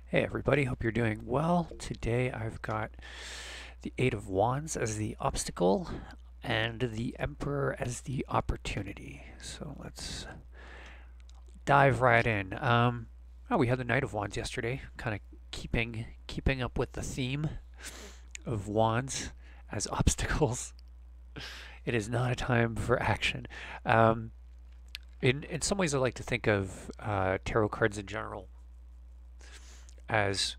Hey everybody, hope you're doing well. Today I've got the Eight of Wands as the obstacle and the Emperor as the opportunity. So let's dive right in. We had the Knight of Wands yesterday, kind of keeping up with the theme of wands as obstacles. It is not a time for action. Um, in some ways, I like to think of tarot cards in general as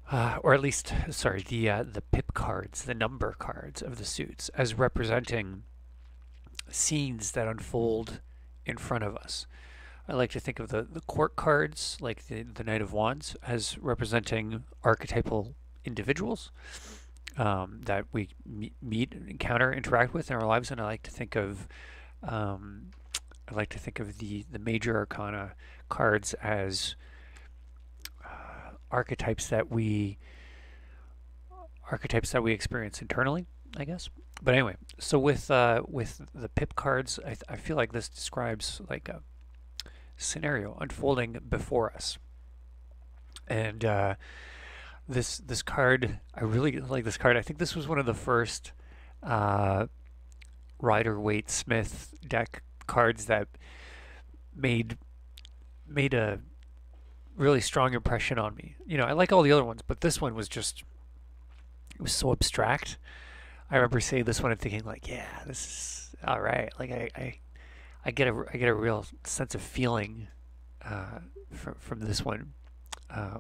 or at least, sorry, the pip cards, the number cards of the suits, as representing scenes that unfold in front of us. I like to think of the court cards, like the Knight of Wands, as representing archetypal individuals that we meet, encounter, interact with in our lives, and um, I like to think of the major arcana cards as archetypes that we experience internally, I guess. But anyway, so with the pip cards, I feel like this describes like a scenario unfolding before us, and this card, I really like this card. I think this was one of the first uh, Rider Waite Smith deck cards that made made a really strong impression on me. You know, I like all the other ones, but this one was just, it was so abstract. I remember seeing this one and thinking like, yeah, this is all right. Like I get a real sense of feeling from this one.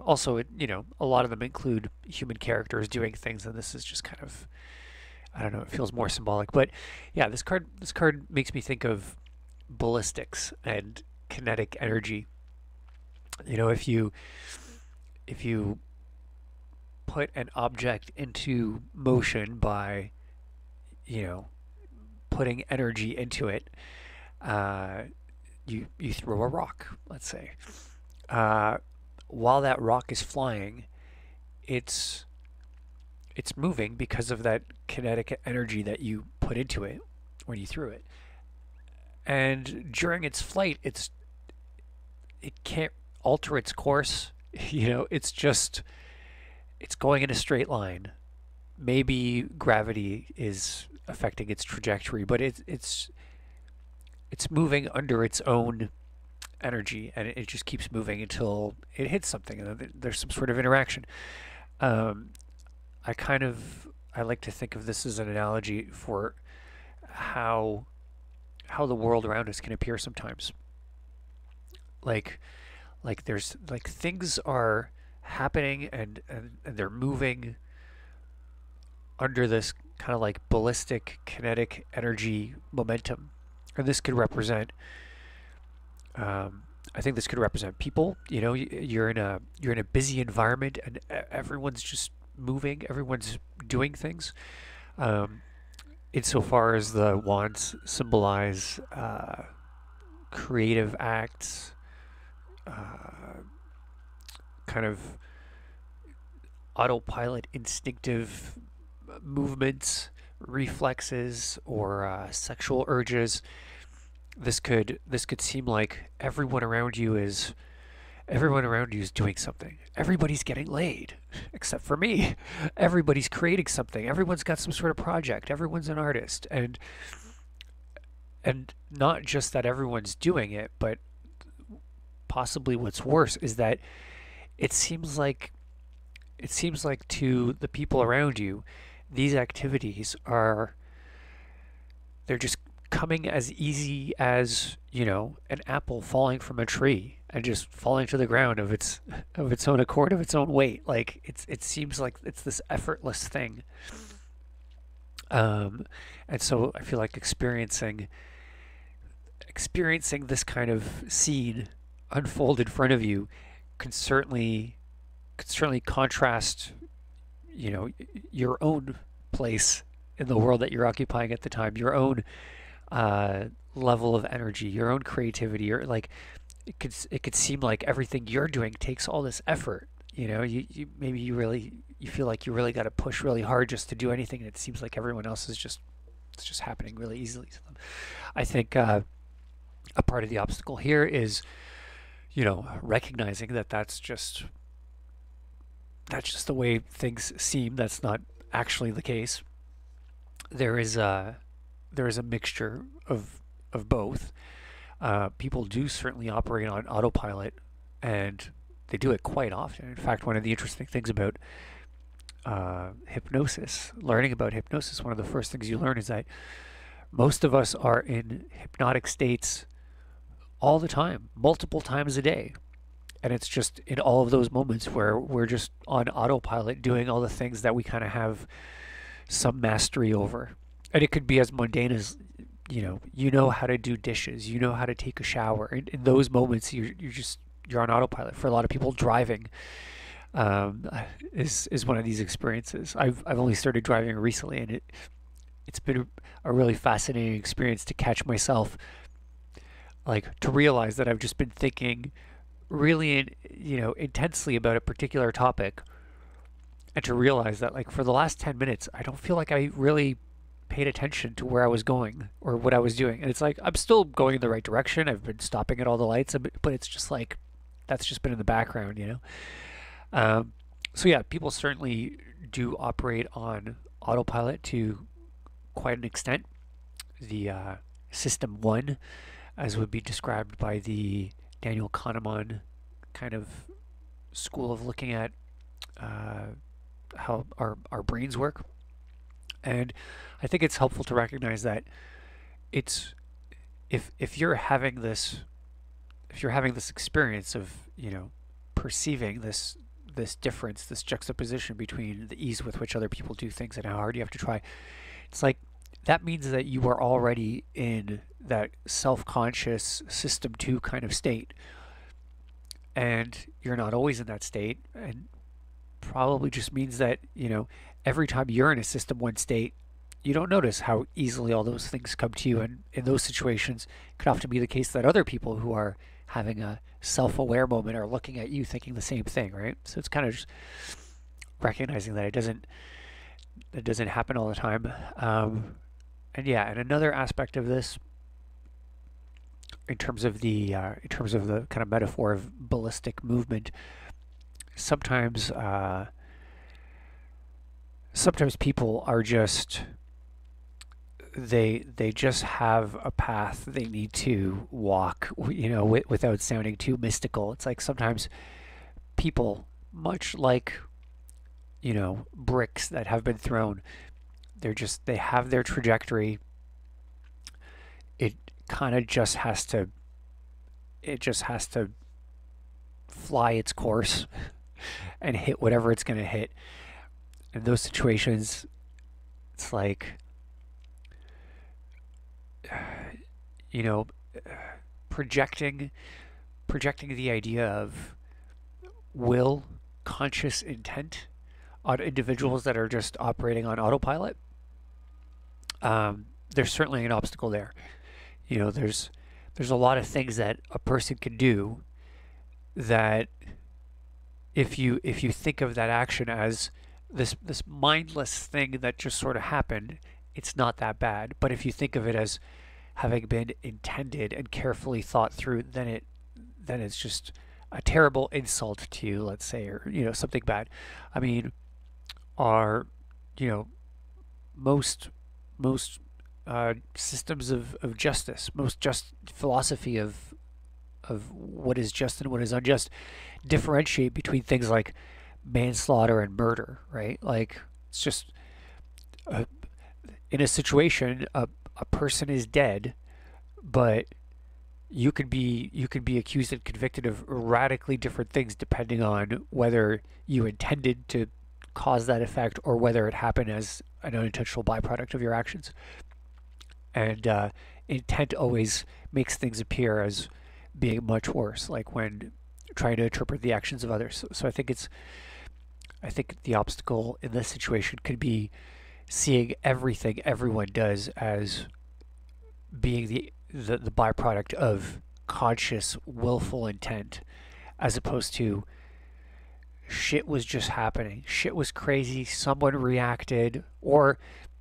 Also, a lot of them include human characters doing things, and this is just kind of, I don't know, it feels more symbolic. But yeah, this card makes me think of ballistics and kinetic energy. You know, if you put an object into motion by, you know, putting energy into it, uh, you throw a rock, let's say. Uh, while that rock is flying, it's it's moving because of that kinetic energy that you put into it when you threw it. And during its flight, it can't alter its course. You know, it's going in a straight line. Maybe gravity is affecting its trajectory, but it's moving under its own energy, and it just keeps moving until it hits something, and there's some sort of interaction. Um, I kind of I like to think of this as an analogy for how how the world around us can appear sometimes. Like there's like things are happening and they're moving under this kind of like ballistic kinetic energy momentum. And this could represent I think this could represent people. You know, you're in a busy environment and everyone's just moving, everyone's doing things. Um, Insofar as the wands symbolize creative acts, uh, kind of autopilot, instinctive movements, reflexes, or sexual urges. This could seem like everyone around you is doing something. Everybody's getting laid, except for me. Everybody's creating something. Everyone's got some sort of project. Everyone's an artist, and not just that everyone's doing it, but possibly what's worse is that it seems like to the people around you, these activities are they're just coming as easy as, you know, an apple falling from a tree and just falling to the ground of its own accord, of its own weight. Like it seems like it's this effortless thing. Um, and so I feel like experiencing this kind of scene unfold in front of you can certainly contrast, you know, your own place in the world that you're occupying at the time, your own uh, level of energy, your own creativity, or like it could seem like everything you're doing takes all this effort. You know, you maybe you feel like you really got to push really hard just to do anything, and it seems like everyone else is just it's just happening really easily to them. I think a part of the obstacle here is recognizing that that's just the way things seem. That's not actually the case. There is a mixture of both. People do certainly operate on autopilot, and they do it quite often. In fact, one of the interesting things about learning about hypnosis, one of the first things you learn is that most of us are in hypnotic states all the time, multiple times a day. And it's just in all of those moments where we're just on autopilot doing all the things that we kind of have some mastery over. And it could be as mundane as, you know how to do dishes, you know how to take a shower. In those moments, you're on autopilot. For a lot of people, driving is one of these experiences. I've only started driving recently, and it's been a really fascinating experience to catch myself, like to realize that I've just been thinking really, intensely about a particular topic, and to realize that like for the last 10 minutes, I don't feel like I really paid attention to where I was going or what I was doing. And it's like I'm still going in the right direction. I've been stopping at all the lights, but it's just like that's just been in the background. So yeah, people certainly do operate on autopilot to quite an extent. The system one, as would be described by the Daniel Kahneman kind of school of looking at how our brains work. And I think it's helpful to recognize that it's if you're having this experience of perceiving this difference, this juxtaposition between the ease with which other people do things and how hard you have to try, it's like that means that you are already in that self-conscious system 2 kind of state, and you're not always in that state, and probably just means that every time you're in a system 1 state, you don't notice how easily all those things come to you. And in those situations, it could often be the case that other people who are having a self-aware moment are looking at you thinking the same thing, right? So it's kind of just recognizing that it doesn't happen all the time. And yeah, and another aspect of this, in terms of the kind of metaphor of ballistic movement, sometimes people are just they just have a path they need to walk, without sounding too mystical. It's like sometimes people, much like bricks that have been thrown, they have their trajectory. It kind of just has to fly its course and hit whatever it's going to hit. In those situations, it's like projecting the idea of will, conscious intent on individuals that are just operating on autopilot. There's certainly an obstacle there. There's a lot of things that a person can do that if you think of that action as this mindless thing that just sort of happened, it's not that bad. But if you think of it as having been intended and carefully thought through, then it's just a terrible insult to you, let's say, or something bad. I mean, most systems of justice, most just philosophy of what is just and what is unjust, differentiate between things like manslaughter and murder, right? Like it's just in a situation, a person is dead, but you could be accused and convicted of radically different things depending on whether you intended to cause that effect or whether it happened as an unintentional byproduct of your actions. And intent always makes things appear as being much worse, like when trying to interpret the actions of others. So I think the obstacle in this situation could be seeing everything everyone does as being the byproduct of conscious, willful intent, as opposed to shit was just happening. Shit was crazy. Someone reacted, or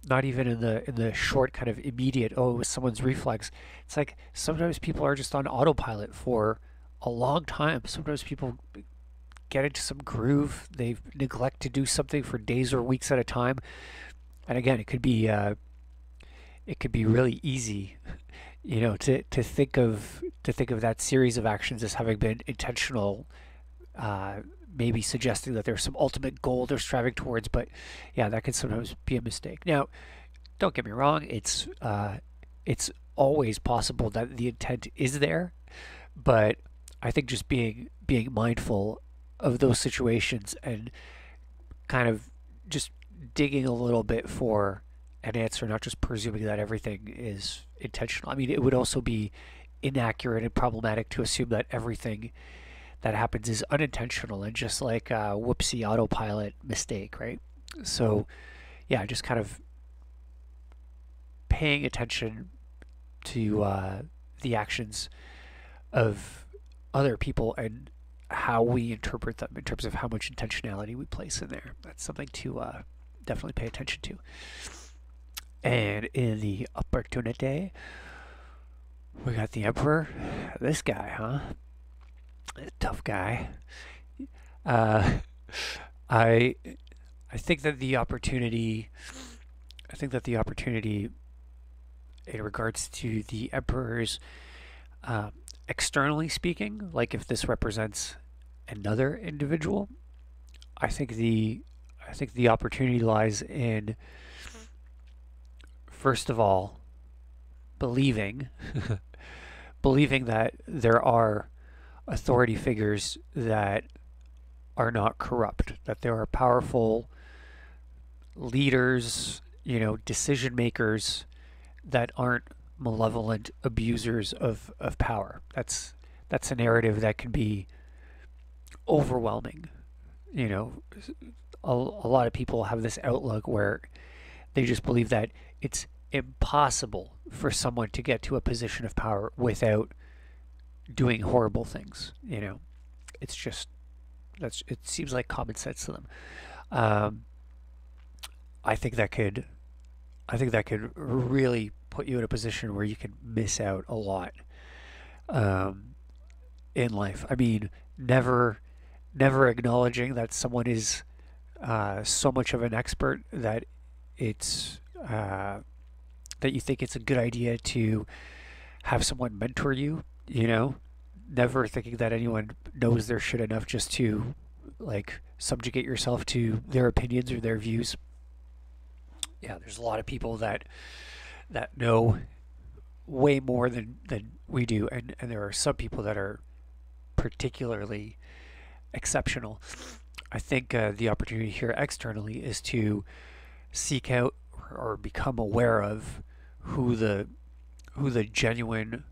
not even in the short kind of immediate, oh, it was someone's reflex. It's like sometimes people are just on autopilot for a long time. Sometimes people get into some groove, they neglect to do something for days or weeks at a time. And again, it could be really easy, to think of that series of actions as having been intentional, uh, maybe suggesting that there's some ultimate goal they're striving towards. But yeah, that can sometimes be a mistake. Now, don't get me wrong; it's always possible that the intent is there, but I think just being mindful of those situations and kind of just digging a little bit for an answer, not just presuming that everything is intentional. I mean, it would also be inaccurate and problematic to assume that everything that happens is unintentional and just like a whoopsie autopilot mistake, right? So, yeah, just kind of paying attention to the actions of other people and how we interpret them in terms of how much intentionality we place in there. That's something to definitely pay attention to. And in the opportunity, we got the Emperor. This guy, huh? Tough guy. Uh, I I think that the opportunity. I think that the opportunity in regards to the Emperor's, uh, externally speaking, like if this represents another individual, I think the I think the opportunity lies in, first of all, believing believing that there are authority figures that are not corrupt, that there are powerful leaders, decision makers that aren't malevolent abusers of power. That's a narrative that can be overwhelming. You know, a lot of people have this outlook where they just believe that it's impossible for someone to get to a position of power without doing horrible things. It's just it seems like common sense to them. Um, I think that could I think that could really put you in a position where you can miss out a lot, um, in life. I mean, never acknowledging that someone is, so much of an expert that it's that you think it's a good idea to have someone mentor you. Never thinking that anyone knows their shit enough just to like subjugate yourself to their opinions or their views. Yeah, there's a lot of people that know way more than we do, and there are some people that are particularly exceptional. I think the opportunity here externally is to seek out or become aware of who the who the genuine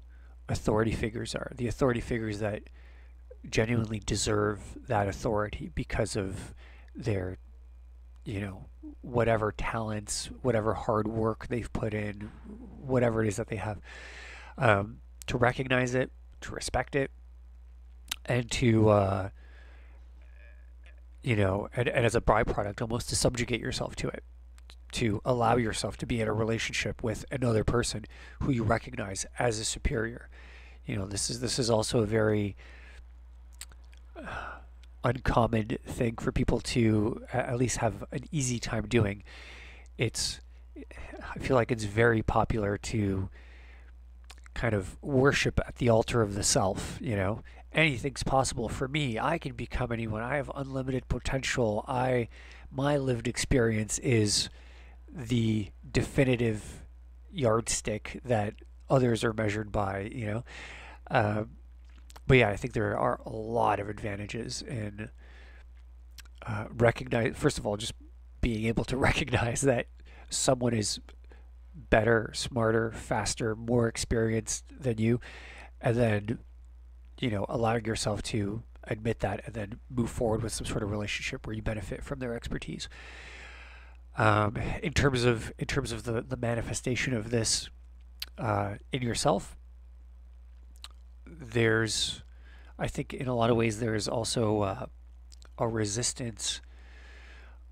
authority figures are, the authority figures that genuinely deserve that authority because of their, whatever talents, whatever hard work they've put in, whatever it is that they have, to recognize it, to respect it, and to, and as a byproduct, almost to subjugate yourself to it, to allow yourself to be in a relationship with another person who you recognize as a superior. This is also a very uncommon thing for people to at least have an easy time doing. It's I feel like it's very popular to kind of worship at the altar of the self. Anything's possible for me. I can become anyone. I have unlimited potential. My lived experience is the definitive yardstick that others are measured by. Uh, but yeah, I think there are a lot of advantages in recognize. First of all, just being able to recognize that someone is better, smarter, faster, more experienced than you, and then allowing yourself to admit that and then move forward with some sort of relationship where you benefit from their expertise. In terms of the manifestation of this in yourself, there's I think in a lot of ways there's also a resistance,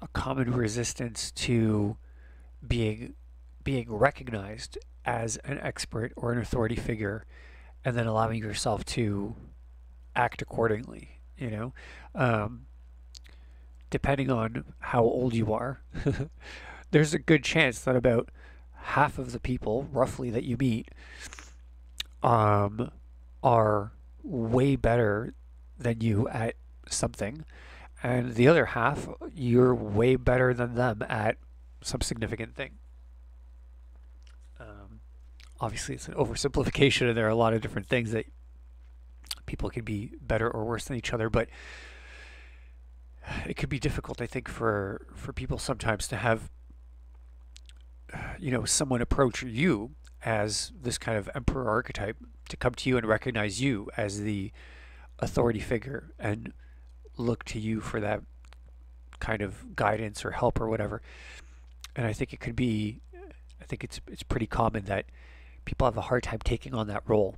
a common resistance to being being recognized as an expert or an authority figure, and then allowing yourself to act accordingly, you know. Depending on how old you are, there's a good chance that about half of the people, roughly, that you meet are way better than you at something, and the other half, you're way better than them at some significant thing. Um, Obviously, it's an oversimplification, and there are a lot of different things that people can be better or worse than each other, but it could be difficult, I think, for people sometimes to have, someone approach you as this kind of emperor archetype, to come to you and recognize you as the authority figure and look to you for that kind of guidance or help or whatever. And I think it's pretty common that people have a hard time taking on that role.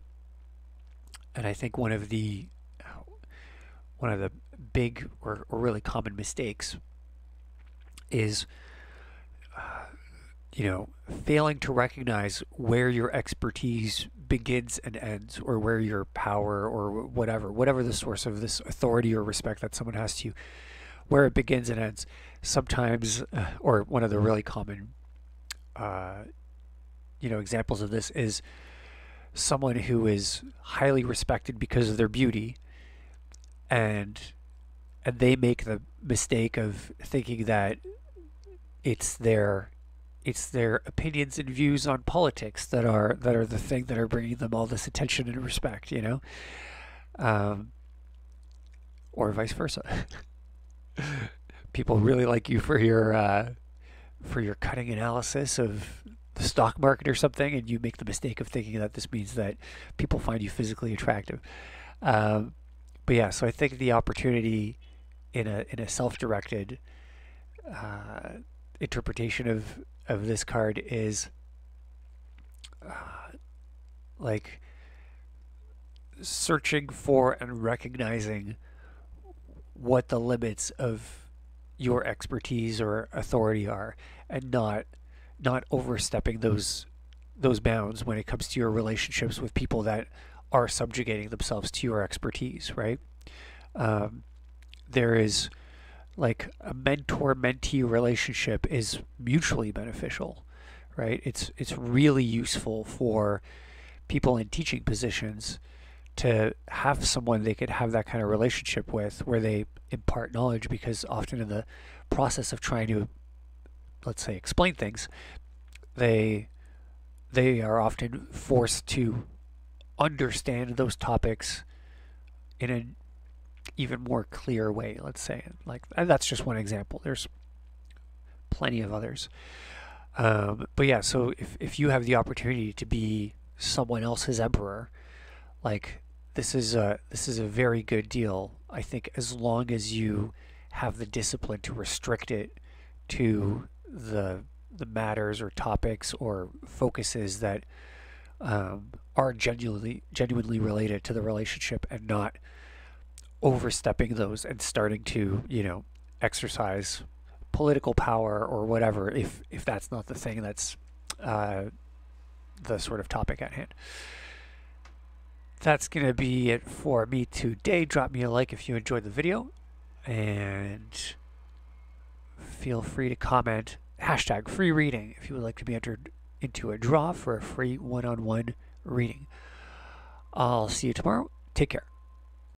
And I think one of the big or really common mistakes is failing to recognize where your expertise begins and ends, or where your power or whatever the source of this authority or respect that someone has to you, where it begins and ends. Sometimes, or one of the really common, examples of this is someone who is highly respected because of their beauty, and they make the mistake of thinking that it's their opinions and views on politics that are the thing that are bringing them all this attention and respect, or vice versa. People really like you for your cutting analysis of the stock market or something, and you make the mistake of thinking that this means that people find you physically attractive. But yeah, so I think the opportunity in a self-directed interpretation of this card is like searching for and recognizing what the limits of your expertise or authority are, and not overstepping those bounds when it comes to your relationships with people that are subjugating themselves to your expertise, right? There is like a mentor-mentee relationship is mutually beneficial, right? It's really useful for people in teaching positions to have someone they could have that kind of relationship with, where they impart knowledge, because often in the process of trying to, let's say, explain things, they are often forced to understand those topics in an even more clear way, let's say. Like, that's just one example. There's plenty of others. But yeah, so if you have the opportunity to be someone else's emperor, like, this is a very good deal, I think, as long as you have the discipline to restrict it to the matters or topics or focuses that are genuinely related to the relationship, and not overstepping those and starting to exercise political power or whatever, if that's not the thing that's the sort of topic at hand. That's going to be it for me today. Drop me a like if you enjoyed the video, and feel free to comment #free reading if you would like to be entered into a draw for a free one-on-one reading. I'll see you tomorrow. Take care.